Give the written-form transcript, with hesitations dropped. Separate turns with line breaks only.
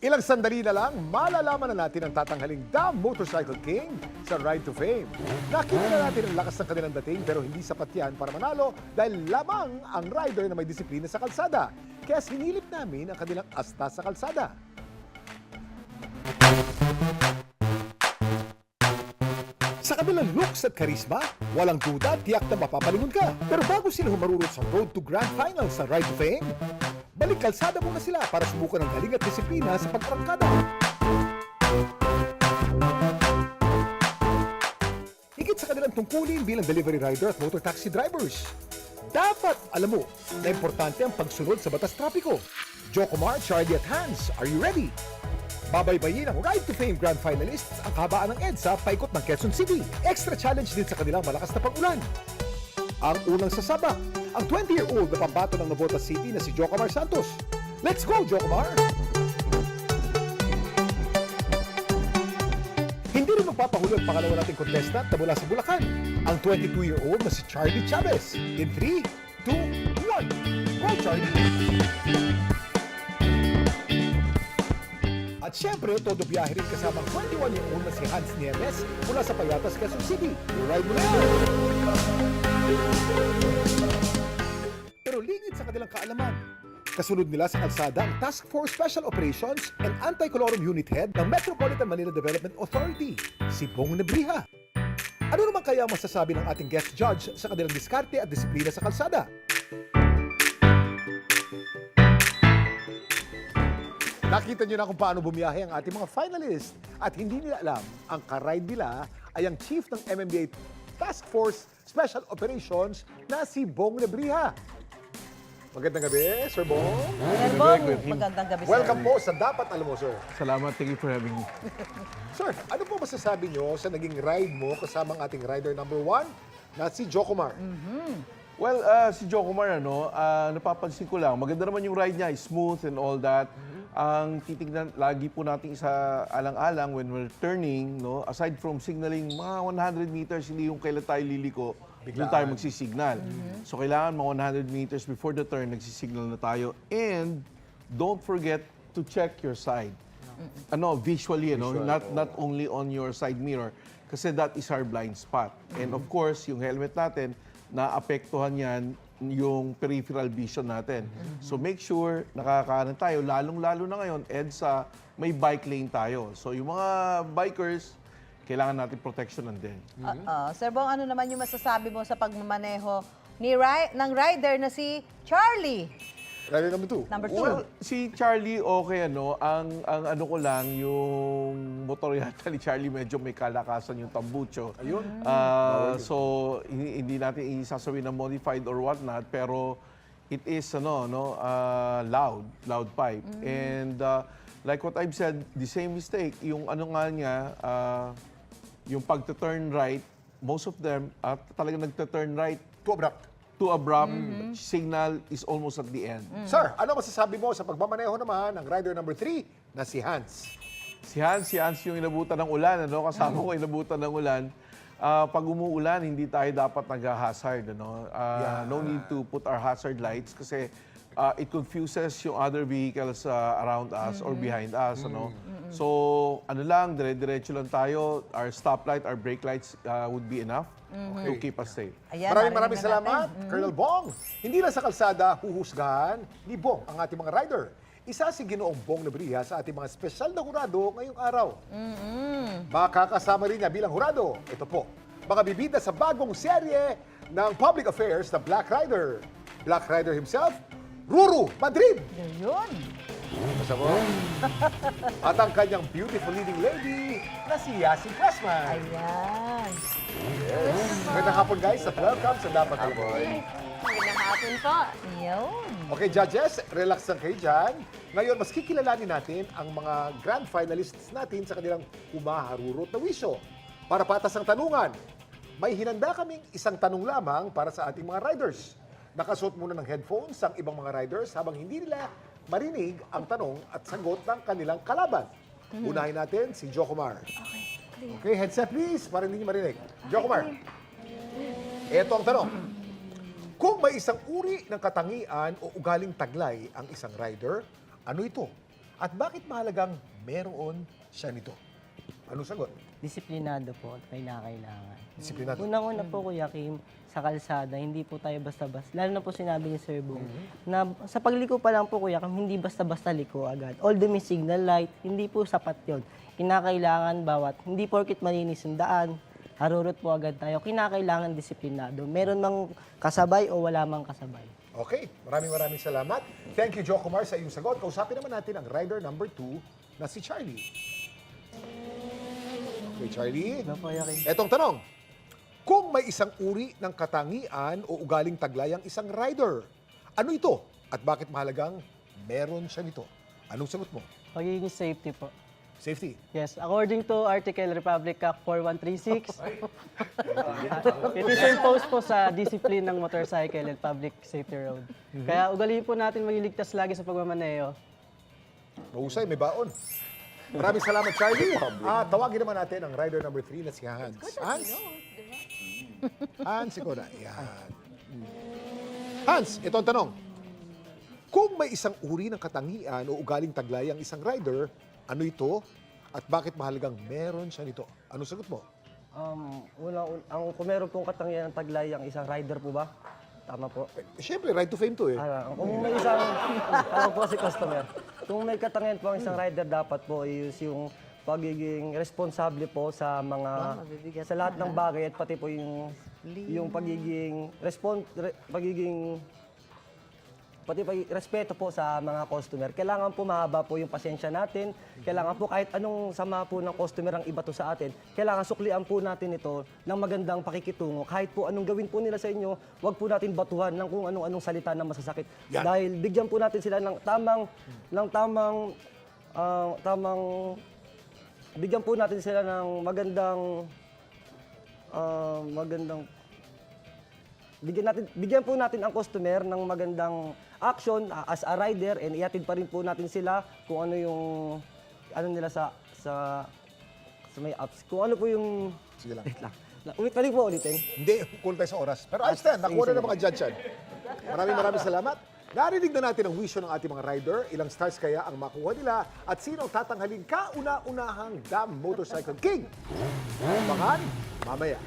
Ilang sandali na lang, malalaman na natin ang tatanghaling The Motorcycle King sa Ride to Fame. Nakita na natin ang lakas ng kanilang dating pero hindi sapat yan para manalo dahil lamang ang rider na may disiplina sa kalsada. Kaya sinilip namin ang kanilang asta sa kalsada. Sa kabilang looks at karisma, walang duda tiyak na mapapalingon ka. Pero bago sila humarurot sa Road to Grand Final sa Ride to Fame, balik kalsada muna sila para subukan ang galing at disiplina sa pag-arangkada. Higit sa kanilang tungkulin bilang delivery rider at motor taxi drivers. Dapat alam mo na importante ang pagsunod sa batas trapiko. Jocomar, Charlie at Hans, are you ready? Babaybayin ang Ride to Fame Grand Finalists ang kabaan ng EDSA paikot ng Quezon City. Extra challenge din sa kanilang malakas na pag-ulan. Ang unang sasabak, ang 20-year-old na pambato ng Navotas City na si Jocomar Santos. Let's go, Jocomar! Hindi rin magpapahuli ang pangalawa nating contestant na mula sa Bulacan, ang 22-year-old na si Charlie Chavez. In 3, 2, 1, go Charlie! At syempre, todo biyahe rin kasama ang 21-year-old na si Hans Nieves mula sa Payatas, Quezon City. You ride mo na! Pero lingid sa kanilang kaalaman. Kasunod nila sa kalsada ang Task Force Special Operations and Anti-Colorum Unit Head ng Metropolitan Manila Development Authority, si Bong Nebriha. Ano naman kaya ang masasabi ng ating guest judge sa kanilang diskarte at disiplina sa kalsada? Nakita nyo na kung paano bumiyahe ang ating mga finalists at hindi nila alam ang karide nila ay ang chief ng MMDA Task Force Special Operations na si Bong Nebriha. Magandang gabi, Sir Bong.
Sir Bong, magandang gabi, sir.
Welcome po sa Dapat Alam Mo, sir.
Salamat, thank you for having me.
Sir, ano po masasabi nyo sa naging ride mo kasama ang ating rider number 1 na si Jocomar?
Well, si Jocomar, napapansin ko lang, maganda naman yung ride niya, smooth and all that. Ang titignan, lagi po natin sa alang-alang when we're turning, no, aside from signaling mga 100 meters, hindi yung kailan tayo liliko, doon tayo magsisignal. So kailangan mga 100 meters before the turn, nagsisignal na tayo. And don't forget to check your side. Visually, not only on your side mirror, kasi that is our blind spot. And of course, yung helmet natin, naapektuhan yan yung peripheral vision natin. So make sure nakakaanan tayo, lalong-lalo na ngayon, EDSA, may bike lane tayo. So yung mga bikers, kailangan natin protectionan din.
Sir Bong, ano naman yung masasabi mo sa pagmamaneho ng rider na si Charlie?
Rider number 2.
Number 2.
Well, si Charlie, okay, ang ano ko lang, yung motor yata ni Charlie medyo may kalakasan yung tambucho.
Ayun.
So, hindi natin isasabi na modified or whatnot, pero it is, loud pipe. And like what I've said, the same mistake, yung ano nga niya, yung pag-turn right, most of them, talaga nag-turn right,
Too abrupt.
signal is almost at the end.
Sir, ano masasabi mo sa pagmamaneho naman ng rider number 3 na si Hans?
Si Hans yung inabutan ng ulan, kasama ko inabutan ng ulan. Pag umuulan, hindi tayo dapat nag-hazard. No need to put our hazard lights kasi it confuses yung other vehicles around us or behind us. So, dire-diretso lang tayo. Our stoplight, our brake lights would be enough to keep us safe.
Ayan,
Maraming
narinig na
salamat,
natin.
Colonel Bong. Hindi lang sa kalsada huhusgahan ni Bong ang ating mga rider. Isa si Ginoong Bong Nebriha sa ating mga espesyal na hurado ngayong araw. Makakasama rin niya bilang hurado. Ito po, mga bibida sa bagong serye ng Public Affairs na Black Rider. Black Rider himself, Ruru Madrid.
Yun.
Basta mo. At ang kanyang beautiful leading lady na si Yasi Pressman.
Ayan.
Magandang hapon guys at welcome sa Dapat Alam Mo.
Magandang hapon po.
Yun.
Okay, judges, relax lang kayo dyan. Ngayon, mas kikilalanin natin ang mga grand finalists natin sa kanilang humaharurot na wisyo. Para patas ang tanungan, may hinanda kaming isang tanong lamang para sa ating mga riders. Nakasuot muna ng headphones ang ibang mga riders habang hindi nila marinig ang tanong at sagot ng kanilang kalaban. Unahin natin si Jocomar. Okay, headset please, para hindi niyo marinig. Jocomar, eto ang tanong. Kung may isang uri ng katangian o ugaling taglay ang isang rider, ano ito? At bakit mahalagang meron siya nito? Anong sagot?
Disiplinado po at kailangan.
Disiplinado.
Unang-una po, Kuya Kim, sa kalsada, hindi po tayo basta-basta. Lalo na po sinabi ni Sir Bong, na sa pagliko pa lang po, Kuya Kim, hindi basta-basta liko agad. Although may signal light, hindi po sapat yon. Kinakailangan bawat, hindi porkit malinis yung daan, harurot po agad tayo. Kinakailangan disiplinado. Meron mang kasabay o wala mang kasabay.
Okay, maraming salamat. Thank you, Jo Kumar, sa iyong sagot. Kausapin naman natin ang rider number 2 na si Charlie. Okay, Charlie.
Ano po, Kuya Kim?
Etong tanong. Kung may isang uri ng katangian o ugaling taglay ang isang rider, ano ito? At bakit mahalagang meron siya nito? Anong sagot mo?
Pagiging safety po.
Safety.
Yes, according to Article Republic Act 4136, it is imposed po sa discipline ng motorcycle and public safety road. Kaya ugaliin po natin magliligtas lagi sa pagmamaneho.
Mahusay, may baon. Maraming salamat, Charlie. Tawagin naman natin ang rider number 3 na si Hans. Hans? Hans, ikaw na. Yan. Hans, ito ang tanong. Kung may isang uri ng katangian o ugaling taglay ang isang rider, ano ito? At bakit mahalagang meron siya nito? Anong sagot mo?
Kung meron pong katangian ng taglay ang isang rider po ba? Tama po.
Siyempre, right to fame to eh.
Kung may isang, tama po si customer. Kung may katangian po ang isang rider, dapat po is yung pagiging responsable po sa mga, sa lahat ng bagay at pati po yung pagiging, respeto po sa mga customer. Kailangan po mahaba po yung pasensya natin. Kailangan po kahit anong sama po ng customer ang iba to sa atin, kailangan suklian po natin ito ng magandang pakikitungo. Kahit po anong gawin po nila sa inyo, wag po natin batuhan ng kung anong salita na masasakit.
Yan.
Dahil bigyan po natin sila ng bigyan po natin sila ng bigyan po natin ang customer ng magandang action as a rider, and ihatid pa rin po natin sila kung ano yung nila sa may apps. Kung ano po yung
Sige lang.
wait lang. Pwede po ulitin.
Hindi, kulang tayo sa oras. Pero ayos na, nakuha na ng mga judge yan. Maraming salamat. Narinig na natin ang wisyo ng ating mga rider. Ilang stars kaya ang makuha nila at sino ang tatanghalin kauna-unahang Dam Motorcycle King? Abangan mamaya.